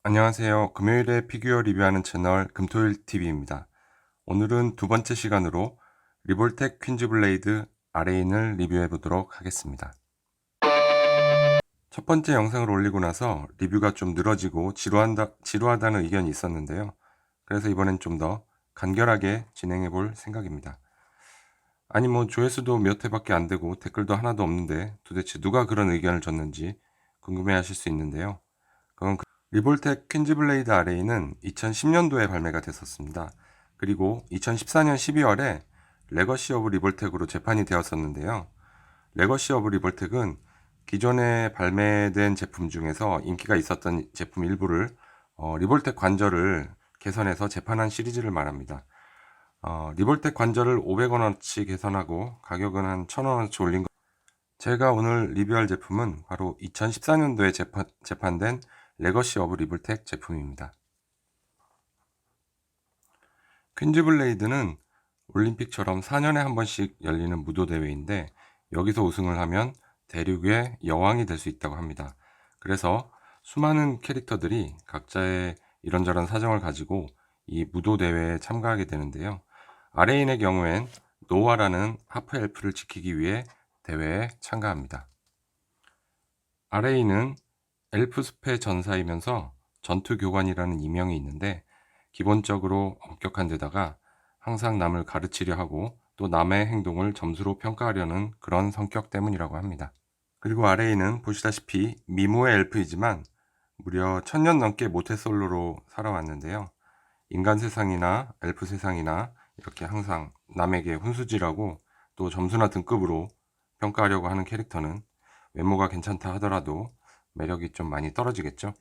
안녕하세요. 금요일에 피규어 리뷰하는 채널 금토일TV입니다. 오늘은 두 번째 시간으로 리볼텍 퀸즈블레이드 아레인을 리뷰해 보도록 하겠습니다. 첫 번째 영상을 올리고 나서 리뷰가 좀 늘어지고 지루하다는 의견이 있었는데요. 그래서 이번엔 좀 더 간결하게 진행해 볼 생각입니다. 아니 조회수도 몇 회밖에 안 되고 댓글도 하나도 없는데 도대체 누가 그런 의견을 줬는지 궁금해 하실 수 있는데요. 그건 리볼텍 퀸즈블레이드 아레이는 2010년도에 발매가 됐었습니다. 그리고 2014년 12월에 레거시 오브 리볼텍으로 재판이 되었었는데요. 레거시 오브 리볼텍은 기존에 발매된 제품 중에서 인기가 있었던 제품 일부를 리볼텍 관절을 개선해서 재판한 시리즈를 말합니다. 리볼텍 관절을 500원어치 개선하고 가격은 한 1000원어치 올린 거. 제가 오늘 리뷰할 제품은 바로 2014년도에 재판된 레거시 오브 리볼텍 제품입니다. 퀸즈블레이드는 올림픽처럼 4년에 한 번씩 열리는 무도 대회인데 여기서 우승을 하면 대륙의 여왕이 될 수 있다고 합니다. 그래서 수많은 캐릭터들이 각자의 이런저런 사정을 가지고 이 무도 대회에 참가하게 되는데요. 아레인의 경우엔 노아라는 하프 엘프를 지키기 위해 대회에 참가합니다. 아레인은 엘프숲의 전사이면서 전투교관이라는 이명이 있는데 기본적으로 엄격한 데다가 항상 남을 가르치려 하고 또 남의 행동을 점수로 평가하려는 그런 성격 때문이라고 합니다. 그리고 아레인은 보시다시피 미모의 엘프이지만 무려 1000년 넘게 모태솔로로 살아왔는데요. 인간 세상이나 엘프 세상이나 이렇게 항상 남에게 훈수지라고 또 점수나 등급으로 평가하려고 하는 캐릭터는 외모가 괜찮다 하더라도 매력이 좀 많이 떨어지겠죠.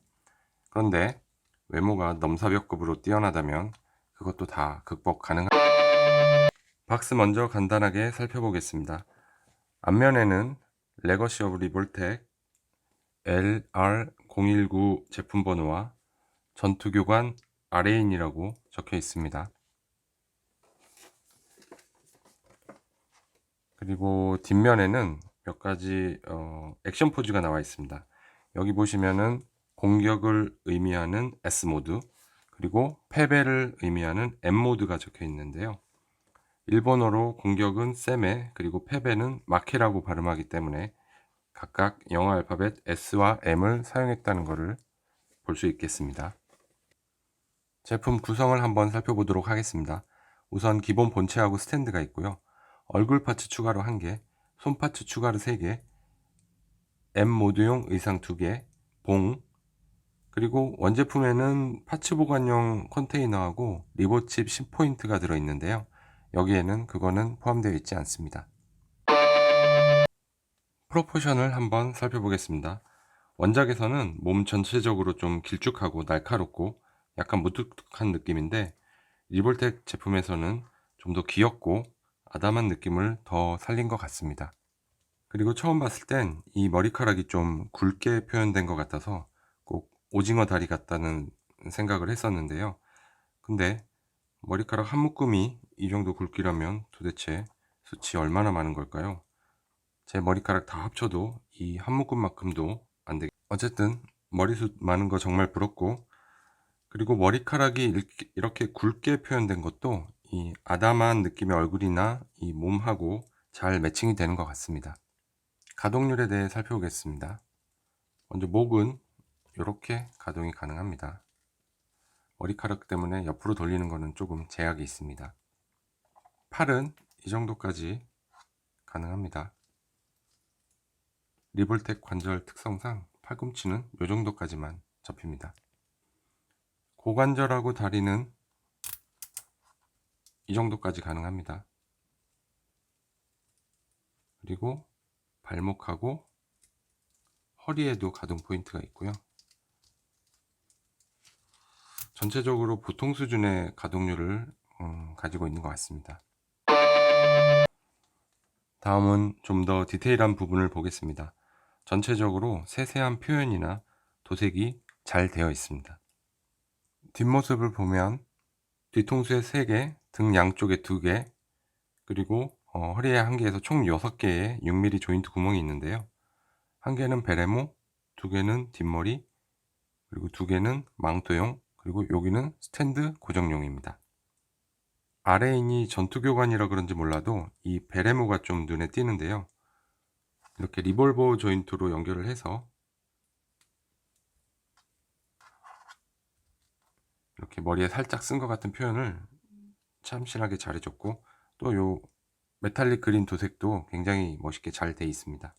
그런데 외모가 넘사벽급으로 뛰어나다면 그것도 다 극복 가능한. 박스 먼저 간단하게 살펴보겠습니다. 앞면에는 레거시 오브 리볼텍 LR019 제품 번호와 전투교관 아레인이라고 적혀 있습니다. 그리고 뒷면에는 몇 가지 액션 포즈가 나와 있습니다. 여기 보시면은 공격을 의미하는 S 모드, 그리고 패배를 의미하는 M 모드가 적혀 있는데요. 일본어로 공격은 세메, 그리고 패배는 마케라고 발음하기 때문에 각각 영어 알파벳 S와 M을 사용했다는 것을 볼 수 있겠습니다. 제품 구성을 한번 살펴보도록 하겠습니다. 우선 기본 본체하고 스탠드가 있고요. 얼굴 파츠 추가로 1개, 손 파츠 추가로 3개, M 모드용 의상 2개, 봉, 그리고 원제품에는 파츠 보관용 컨테이너하고 리보칩 10포인트가 들어있는데요. 여기에는 그거는 포함되어 있지 않습니다. 프로포션을 한번 살펴보겠습니다. 원작에서는 몸 전체적으로 좀 길쭉하고 날카롭고 약간 무뚝뚝한 느낌인데 리볼텍 제품에서는 좀 더 귀엽고 아담한 느낌을 더 살린 것 같습니다. 그리고 처음 봤을 땐 이 머리카락이 좀 굵게 표현된 것 같아서 꼭 오징어 다리 같다는 생각을 했었는데요. 근데 머리카락 한 묶음이 이 정도 굵기라면 도대체 숱이 얼마나 많은 걸까요? 제 머리카락 다 합쳐도 이 한 묶음만큼도 안 되겠. 어쨌든 머리숱 많은 거 정말 부럽고, 그리고 머리카락이 이렇게 굵게 표현된 것도 이 아담한 느낌의 얼굴이나 이 몸하고 잘 매칭이 되는 것 같습니다. 가동률에 대해 살펴보겠습니다. 먼저 목은 이렇게 가동이 가능합니다. 머리카락 때문에 옆으로 돌리는 것은 조금 제약이 있습니다. 팔은 이 정도까지 가능합니다. 리볼텍 관절 특성상 팔꿈치는 이 정도까지만 접힙니다. 고관절하고 다리는 이 정도까지 가능합니다. 그리고 발목하고 허리에도 가동 포인트가 있고요. 전체적으로 보통 수준의 가동률을 가지고 있는 것 같습니다. 다음은 좀 더 디테일한 부분을 보겠습니다. 전체적으로 세세한 표현이나 도색이 잘 되어 있습니다. 뒷모습을 보면 뒤통수에 3개, 등 양쪽에 2개, 그리고 허리에 1개에서 총 6개의 6mm 조인트 구멍이 있는데요. 1개는 베레모, 2개는 뒷머리, 그리고 두 개는 망토용, 그리고 여기는 스탠드 고정용입니다. 아래에 있니 전투교관이라 그런지 몰라도 이 베레모가 좀 눈에 띄는데요. 이렇게 리볼버 조인트로 연결을 해서 이렇게 머리에 살짝 쓴 것 같은 표현을 참신하게 잘해줬고, 또 요 메탈릭 그린 도색도 굉장히 멋있게 잘 돼 있습니다.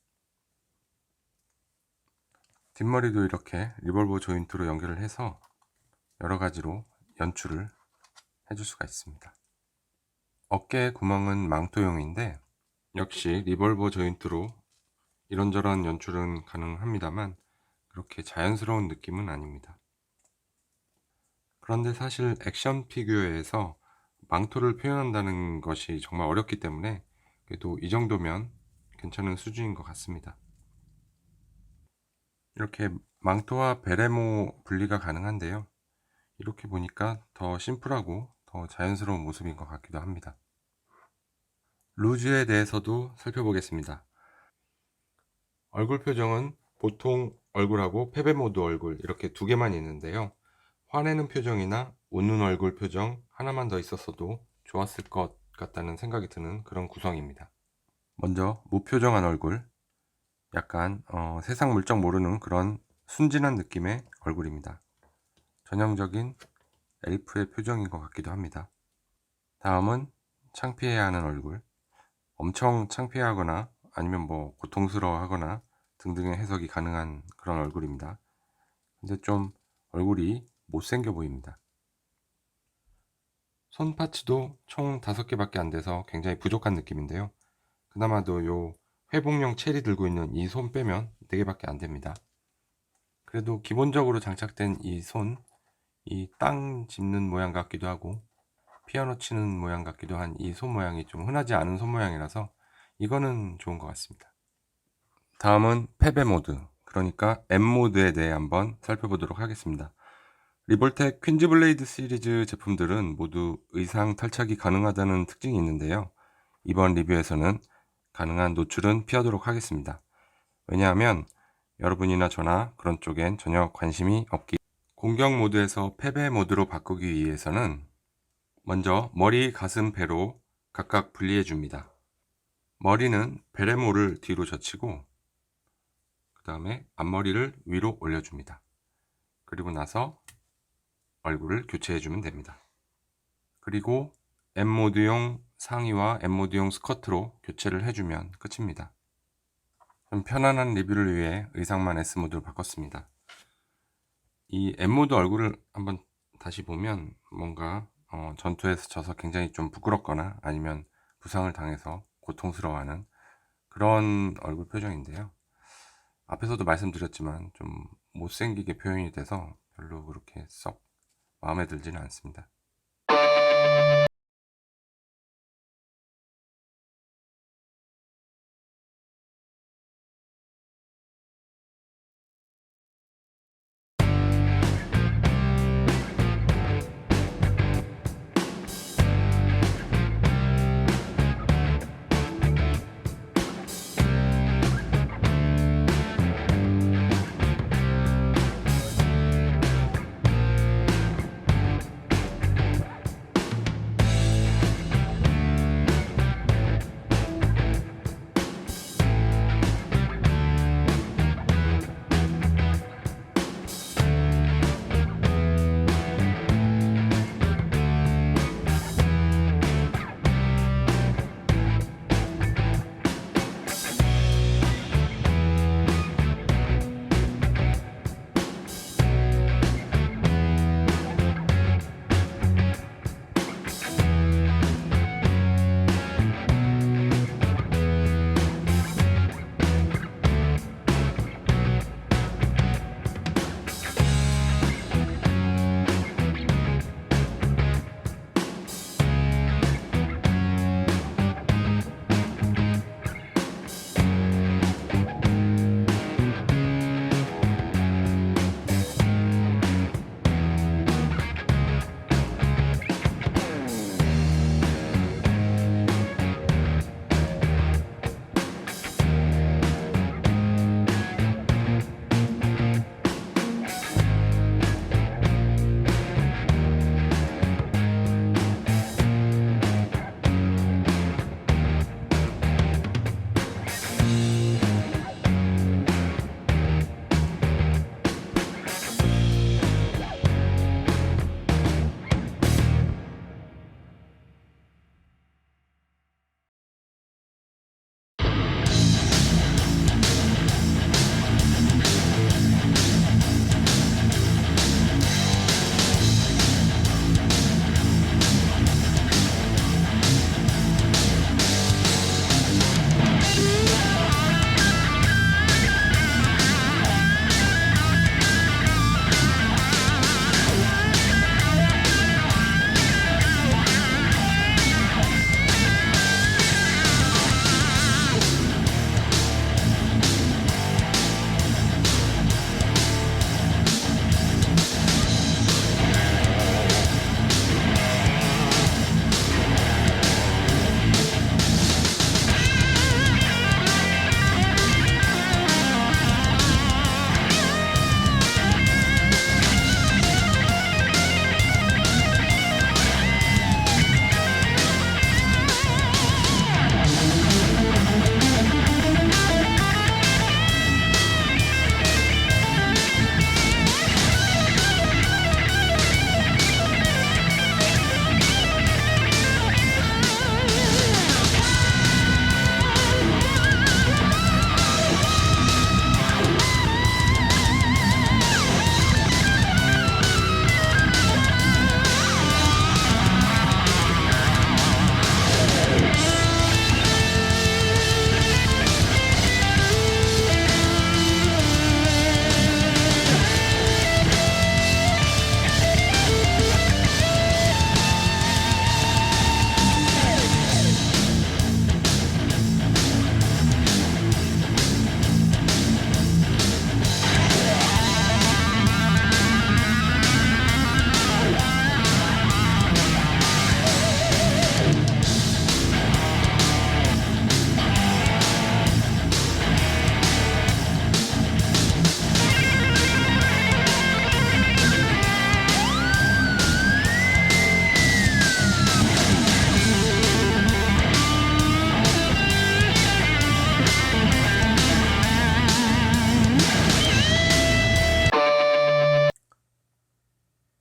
뒷머리도 이렇게 리볼버 조인트로 연결을 해서 여러 가지로 연출을 해줄 수가 있습니다. 어깨 구멍은 망토용인데 역시 리볼버 조인트로 이런저런 연출은 가능합니다만 그렇게 자연스러운 느낌은 아닙니다. 그런데 사실 액션 피규어에서 망토를 표현한다는 것이 정말 어렵기 때문에 그래도 이 정도면 괜찮은 수준인 것 같습니다. 이렇게 망토와 베레모 분리가 가능한데요. 이렇게 보니까 더 심플하고 더 자연스러운 모습인 것 같기도 합니다. 루즈에 대해서도 살펴보겠습니다. 얼굴 표정은 보통 얼굴하고 페베모드 얼굴 이렇게 두 개만 있는데요. 화내는 표정이나 웃는 얼굴 표정 하나만 더 있었어도 좋았을 것 같다는 생각이 드는 그런 구성입니다. 먼저 무표정한 얼굴, 약간 세상 물정 모르는 그런 순진한 느낌의 얼굴입니다. 전형적인 엘프의 표정인 것 같기도 합니다. 다음은 창피해하는 얼굴, 엄청 창피하거나 아니면 뭐 고통스러워하거나 등등의 해석이 가능한 그런 얼굴입니다. 근데 좀 얼굴이 못생겨 보입니다. 손 파츠도 총 5개밖에 안 돼서 굉장히 부족한 느낌인데요. 그나마도 요 회복용 체리 들고 있는 이 손 빼면 4개밖에 안 됩니다. 그래도 기본적으로 장착된 이 손, 이 땅 짚는 모양 같기도 하고 피아노 치는 모양 같기도 한 이 손 모양이 좀 흔하지 않은 손 모양이라서 이거는 좋은 것 같습니다. 다음은 패배 모드, 그러니까 M 모드에 대해 한번 살펴보도록 하겠습니다. 리볼텍 퀸즈 블레이드 시리즈 제품들은 모두 의상 탈착이 가능하다는 특징이 있는데요. 이번 리뷰에서는 가능한 노출은 피하도록 하겠습니다. 왜냐하면 여러분이나 저나 그런 쪽엔 전혀 관심이 없기. 공격 모드에서 패배 모드로 바꾸기 위해서는 먼저 머리, 가슴, 배로 각각 분리해 줍니다. 머리는 베레모를 뒤로 젖히고 그 다음에 앞머리를 위로 올려줍니다. 그리고 나서 얼굴을 교체해 주면 됩니다. 그리고 M모드용 상의와 M모드용 스커트로 교체를 해주면 끝입니다. 좀 편안한 리뷰를 위해 의상만 S모드로 바꿨습니다. 이 M모드 얼굴을 한번 다시 보면 뭔가 전투에서 져서 굉장히 좀 부끄럽거나 아니면 부상을 당해서 고통스러워하는 그런 얼굴 표정인데요. 앞에서도 말씀드렸지만 좀 못생기게 표현이 돼서 별로 그렇게 썩 마음에 들지는 않습니다.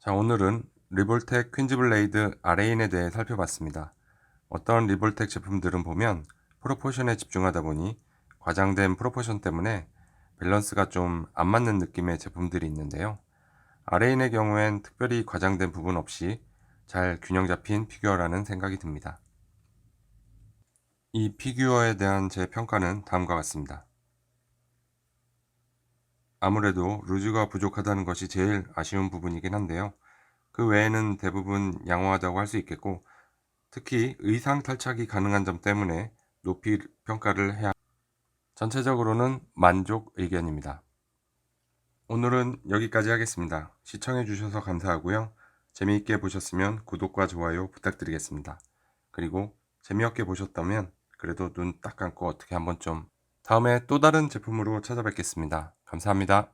자, 오늘은 리볼텍 퀸즈블레이드 RA인에 대해 살펴봤습니다. 어떤 리볼텍 제품들은 보면 프로포션에 집중하다 보니 과장된 프로포션 때문에 밸런스가 좀 안 맞는 느낌의 제품들이 있는데요. RA인의 경우엔 특별히 과장된 부분 없이 잘 균형 잡힌 피규어라는 생각이 듭니다. 이 피규어에 대한 제 평가는 다음과 같습니다. 아무래도 루즈가 부족하다는 것이 제일 아쉬운 부분이긴 한데요. 그 외에는 대부분 양호하다고 할 수 있겠고, 특히 의상 탈착이 가능한 점 때문에 높이 평가를 해야 전체적으로는 만족 의견입니다. 오늘은 여기까지 하겠습니다. 시청해 주셔서 감사하고요. 재미있게 보셨으면 구독과 좋아요 부탁드리겠습니다. 그리고 재미없게 보셨다면 그래도 눈 딱 감고 어떻게 한번 좀 다음에 또 다른 제품으로 찾아뵙겠습니다. 감사합니다.